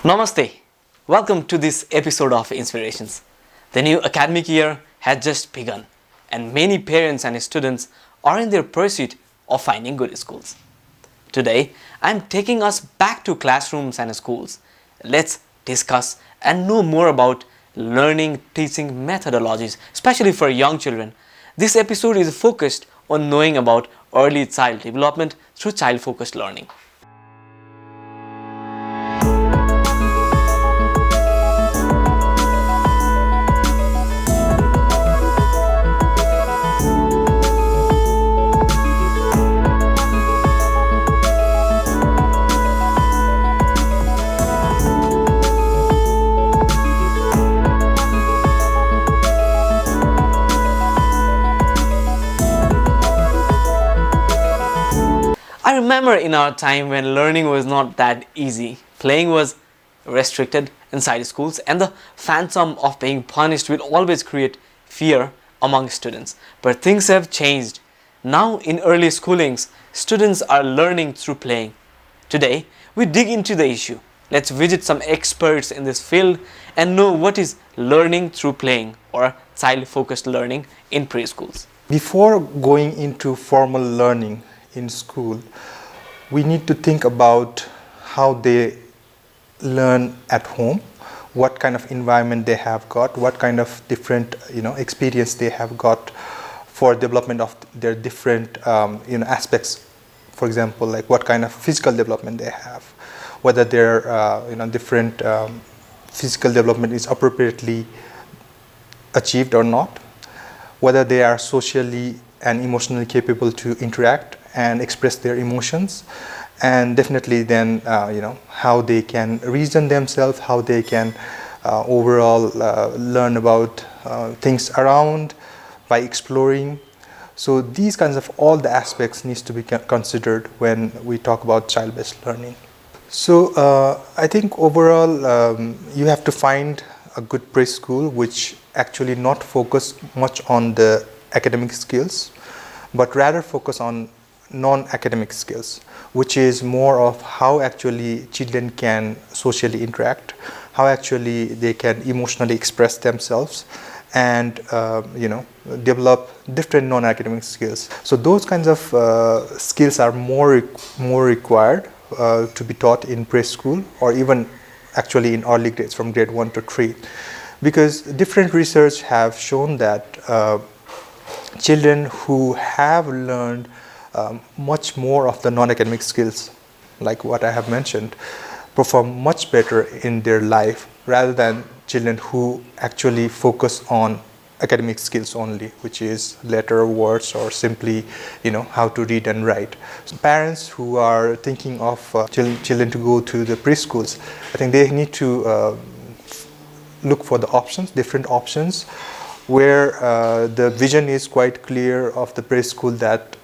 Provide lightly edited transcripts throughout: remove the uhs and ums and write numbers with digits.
Namaste. Welcome to this episode of Inspirations. The new academic year has just begun and many parents and students are in their pursuit of finding good schools. Today, I am taking us back to classrooms and schools. Let's discuss and know more about learning teaching methodologies, especially for young children. This episode is focused on knowing about early child development through child-focused learning. I remember in our time when learning was not that easy. Playing was restricted inside schools and the phantom of being punished will always create fear among students. But things have changed. Now in early schoolings, students are learning through playing. Today, we dig into the issue. Let's visit some experts in this field and know what is learning through playing or child-focused learning in preschools. Before going into formal learning in school, we need to think about how they learn at home, what kind of environment they have got, what kind of different experience they have got for development of their different aspects. For example, like what kind of physical development they have, whether their different physical development is appropriately achieved or not, whether they are socially and emotionally capable to interact and express their emotions, and definitely then how they can reason themselves, how they can overall learn about things around by exploring. So these kinds of all the aspects needs to be considered when we talk about child-based learning. So I think overall you have to find a good preschool which actually not focus much on the academic skills, but rather focus on non-academic skills, which is more of how actually children can socially interact, how actually they can emotionally express themselves and develop different non-academic skills. So those kinds of skills are more required to be taught in preschool or even actually in early grades from grade 1 to 3, because different research have shown that children who have learned much more of the non-academic skills, like what I have mentioned, perform much better in their life rather than children who actually focus on academic skills only, which is letter, words, or simply how to read and write. So parents who are thinking of children to go to the preschools, I think they need to look for the options, different options, where the vision is quite clear of the preschool that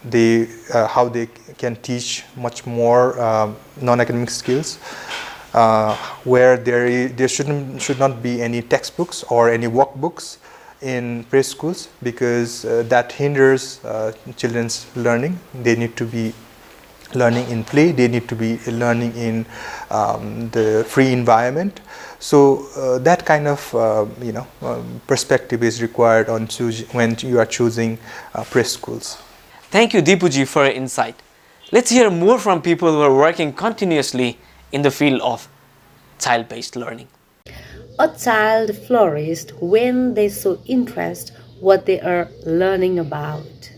how they can teach much more non-academic skills, where there should not be any textbooks or any workbooks in preschools, because that hinders children's learning. They need to be learning in play, they need to be learning in the free environment. So that kind of perspective is required when you are choosing preschools. Thank you, Dipuji, for your insight. Let's hear more from people who are working continuously in the field of child-based learning. A child flourishes when they show interest what they are learning about.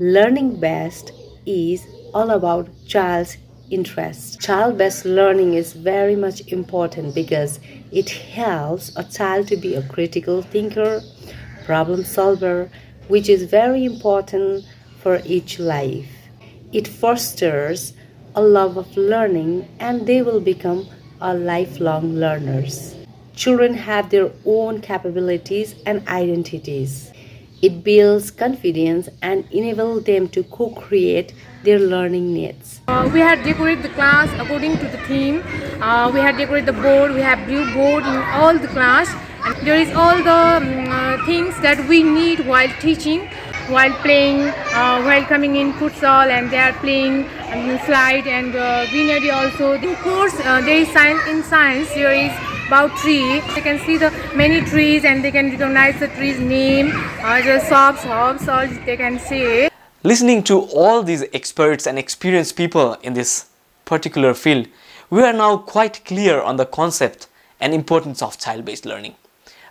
Learning best is all about child's interest. Child-based learning is very much important because it helps a child to be a critical thinker, problem solver, which is very important for each life. It fosters a love of learning and they will become a lifelong learners. Children have their own capabilities and identities. It builds confidence and enables them to co-create their learning needs. We had decorated the class according to the theme. We had decorated the board. We have blue board in all the class. And there is all the things that we need while teaching, while playing, while coming in futsal, and they are playing and slide and greenery also. Of course, there is science. In science, there is about tree. They can see the many trees and they can recognize the tree's name, the shops, all they can see. Listening to all these experts and experienced people in this particular field, we are now quite clear on the concept and importance of child-based learning.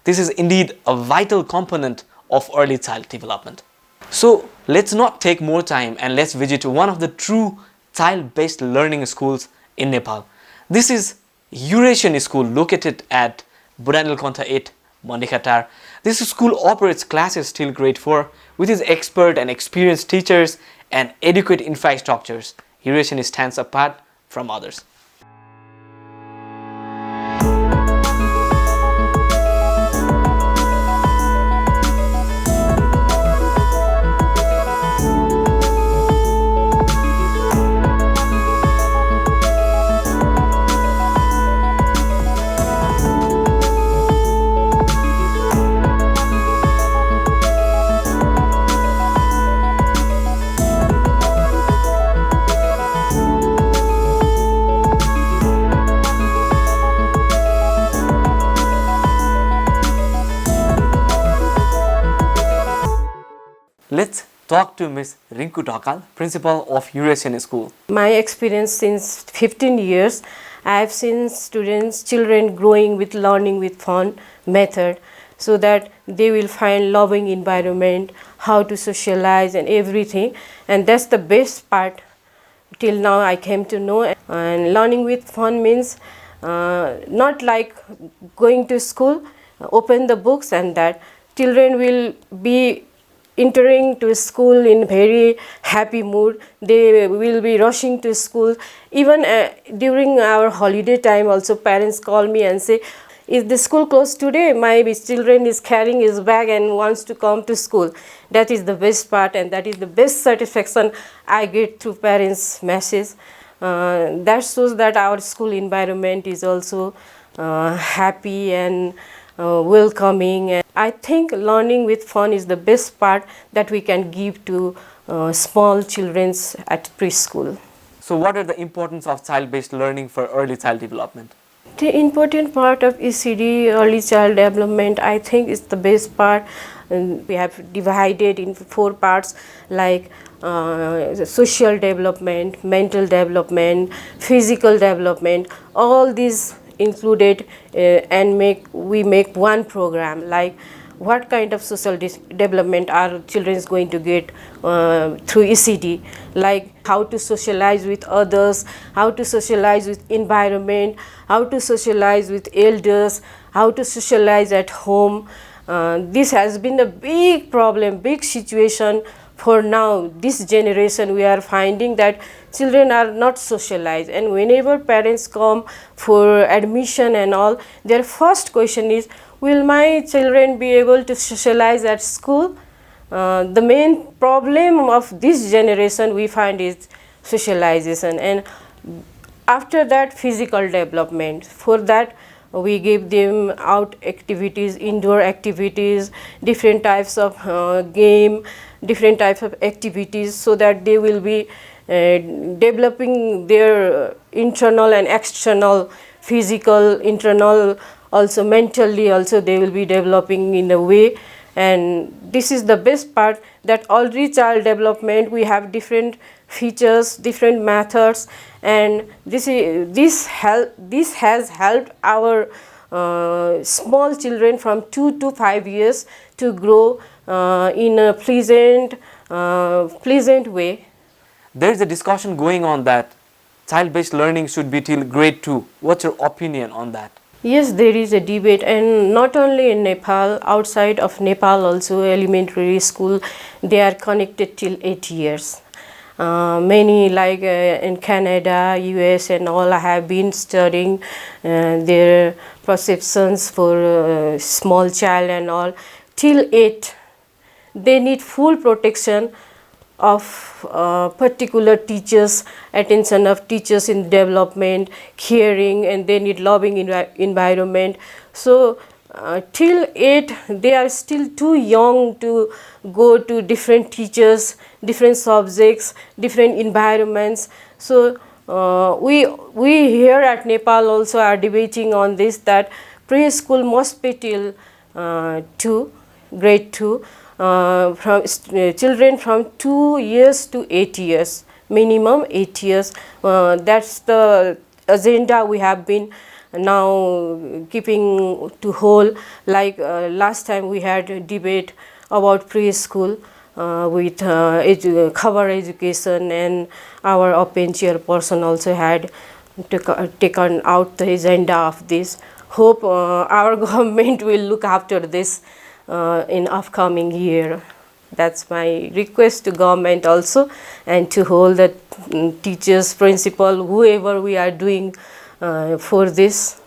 This is indeed a vital component of early child development. So let's not take more time and let's visit one of the true child-based learning schools in Nepal. This is Eurasian school located at Budhanikkantha 8, Mandikhatar. This school operates classes till grade 4 with its expert and experienced teachers and adequate infrastructures. Eurasian stands apart from others. Let's talk to Ms. Rinku Dhakal, principal of Eurasian School. My experience since 15 years, I have seen children growing with learning with fun method, so that they will find loving environment, how to socialize and everything, and that's the best part till now I came to know. And learning with fun means not like going to school, open the books and that. Children will be entering to school in very happy mood. They will be rushing to school. Even during our holiday time also, parents call me and say, is the school closed today? My children is carrying his bag and wants to come to school. That is the best part, and that is the best satisfaction I get through parents' message. That shows that our school environment is also happy and welcoming. And I think learning with fun is the best part that we can give to small children at preschool. So what are the importance of child-based learning for early child development? The important part of ECD, early child development, I think is the best part. We have divided into 4 parts like social development, mental development, physical development, all these included, and we make one program, like what kind of social development our children is going to get through ECD, like how to socialize with others, how to socialize with environment, how to socialize with elders, how to socialize at home. This has been a big problem, big situation for now. This generation, we are finding that children are not socialized, and whenever parents come for admission and all, their first question is, will my children be able to socialize at school? The main problem of this generation we find is socialization, and after that physical development. For that we give them out activities, indoor activities, different types of game, different types of activities, so that they will be developing their internal and external, physical, internal, also mentally also they will be developing in a way. And this is the best part, that early child development we have different features, different methods, and this has helped our small children from 2 to 5 years to grow in a pleasant way. There is a discussion going on that child-based learning should be till grade 2. What's your opinion on that? Yes, there is a debate, and not only in Nepal, outside of Nepal also, elementary school, they are connected till 8 years. Many, like in Canada, US and all, I have been studying their perceptions for small child and all. Till 8, they need full protection of particular teachers, attention of teachers in development, caring, and they need loving environment. So till 8 they are still too young to go to different teachers, different subjects, different environments. So we here at Nepal also are debating on this, that preschool must be till 2, grade 2, from children from 2 years to 8 years, minimum 8 years. That's the agenda we have been now keeping to whole. Like last time we had a debate about preschool with cover education, and our open chairperson also had taken out the agenda of this. Hope our government will look after this in upcoming year. That's my request to government also, and to hold the teachers, principal, whoever we are doing for this.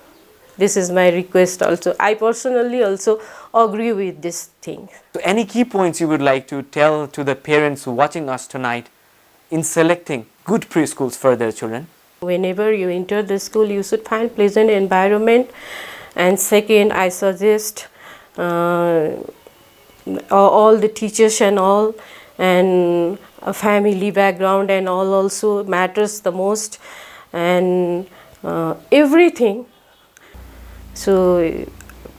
This is my request also. I personally also agree with this thing. So any key points you would like to tell to the parents watching us tonight in selecting good preschools for their children? Whenever you enter the school, you should find pleasant environment. And second, I suggest all the teachers and all, and a family background and all also matters the most, and everything. So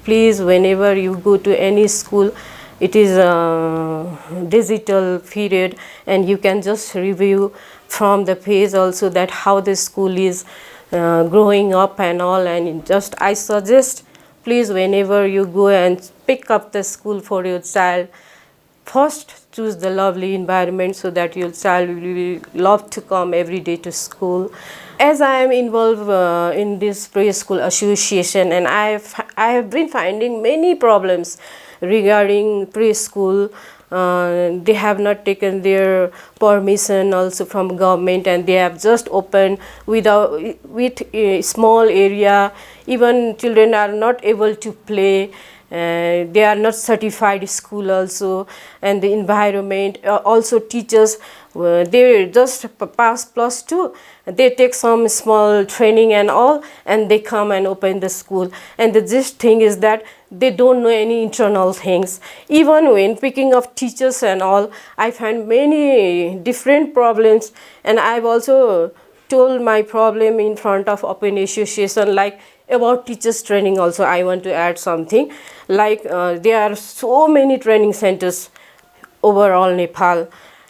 please, whenever you go to any school, it is a digital period, and you can just review from the page also that how the school is growing up and all. And just I suggest, please, whenever you go and pick up the school for your child, first choose the lovely environment so that your child will love to come every day to school. As I am involved in this preschool association, and I have been finding many problems regarding preschool. They have not taken their permission also from government, and they have just opened with a small area. Even children are not able to play. They are not certified school also, and the environment also teachers, they just pass +2, they take some small training and all, and they come and open the school. And the gist thing is that they don't know any internal things. Even when picking up teachers and all, I find many different problems, and I've also told my problem in front of open association. Like about teachers training also, I want to add something. Like there are so many training centers overall Nepal,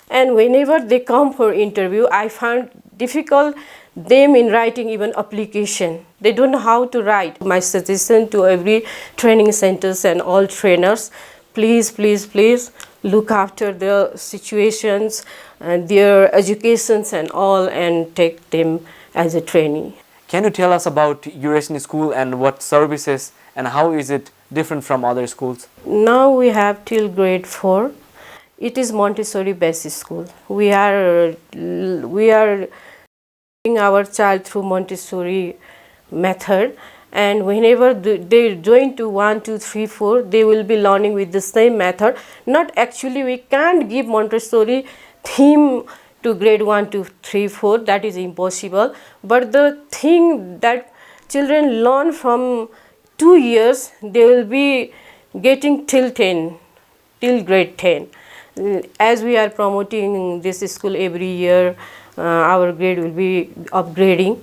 and whenever they come for interview, I find difficult them in writing even application. They don't know how to write. My suggestion to every training centers and all trainers, please, please, please look after their situations and their educations and all, and take them as a trainee. Can you tell us about Eurasian school and what services and how is it different from other schools? Now we have till grade 4. It is Montessori based school. We are taking our child through Montessori method, and whenever they join to 1, 2, 3, 4, they will be learning with the same method. Not actually, we can't give Montessori theme to grade 1, 2, 3, 4, that is impossible. But the thing that children learn from 2 years, they will be getting till 10, till grade 10. As we are promoting this school every year, our grade will be upgrading.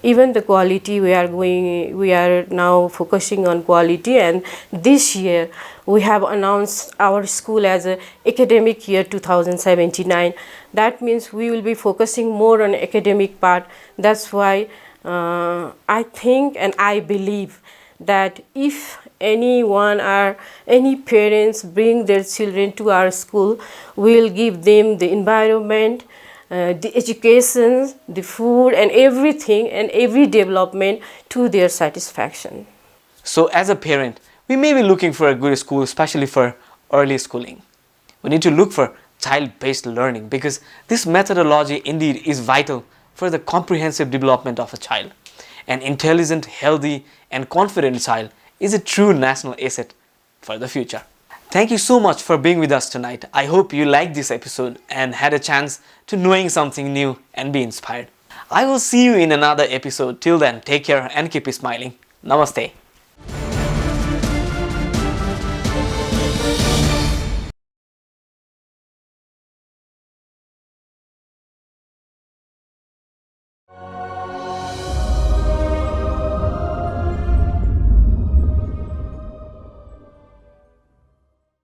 Even the quality, we are now focusing on quality, and this year we have announced our school as a academic year 2079. That means we will be focusing more on academic part. That's why I think and I believe that if anyone or any parents bring their children to our school, we will give them the environment, the education, the food, and everything, and every development to their satisfaction. So as a parent, we may be looking for a good school, especially for early schooling. We need to look for child-based learning, because this methodology indeed is vital for the comprehensive development of a child. An intelligent, healthy, and confident child is a true national asset for the future. Thank you so much for being with us tonight. I hope you liked this episode and had a chance to knowing something new and be inspired. I will see you in another episode. Till then, take care and keep smiling. Namaste.